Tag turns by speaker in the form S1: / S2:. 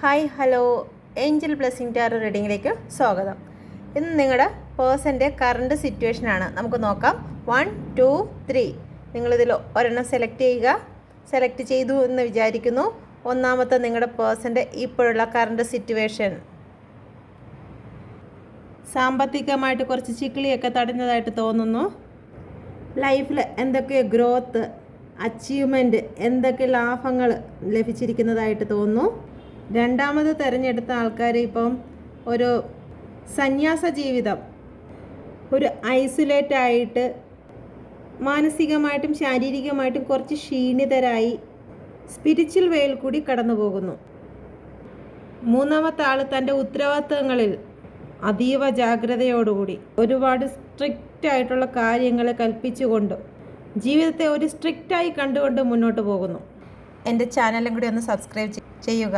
S1: Hi hello angel blessing tarot റീഡിങ്ങിലേക്ക് സ്വാഗതം. ഇന്ന് നിങ്ങളുടെ പേഴ്സൻ്റെ കറണ്ട് സിറ്റുവേഷനാണ് നമുക്ക് നോക്കാം. 1 2 3 നിങ്ങളിതിൽ ഒരെണ്ണം സെലക്ട് ചെയ്യുക. സെലക്ട് ചെയ്തു എന്ന് വിചാരിക്കുന്നു. ഒന്നാമത്തെ നിങ്ങളുടെ പേഴ്സൻ്റെ ഇപ്പോഴുള്ള കറണ്ട് സിറ്റുവേഷൻ. സാമ്പത്തികമായിട്ട് കുറച്ച് ചിക്കിളിയൊക്കെ തടഞ്ഞതായിട്ട് തോന്നുന്നു. ലൈഫിൽ എന്തൊക്കെ ഗ്രോത്ത്, അച്ചീവ്മെൻറ്റ്, എന്തൊക്കെ ലാഭങ്ങൾ ലഭിച്ചിരിക്കുന്നതായിട്ട് തോന്നുന്നു. രണ്ടാമത് തിരഞ്ഞെടുത്ത ആൾക്കാർ ഇപ്പം ഒരു സന്യാസ ജീവിതം, ഒരു ഐസൊലേറ്റ് ആയിട്ട് മാനസികമായിട്ടും ശാരീരികമായിട്ടും കുറച്ച് ക്ഷീണിതരായി സ്പിരിച്വൽ വേയിൽ കൂടി കടന്നു പോകുന്നു. മൂന്നാമത്തെ ആൾ തൻ്റെ ഉത്തരവാദിത്തങ്ങളിൽ അതീവ ജാഗ്രതയോടുകൂടി ഒരുപാട് സ്ട്രിക്റ്റ് ആയിട്ടുള്ള കാര്യങ്ങൾ കൽപ്പിച്ചുകൊണ്ട് ജീവിതത്തെ ഒരു സ്ട്രിക്റ്റായി കണ്ടുകൊണ്ട് മുന്നോട്ട് പോകുന്നു. എൻ്റെ ചാനലും കൂടി ഒന്ന് സബ്സ്ക്രൈബ് ചെയ്യുക.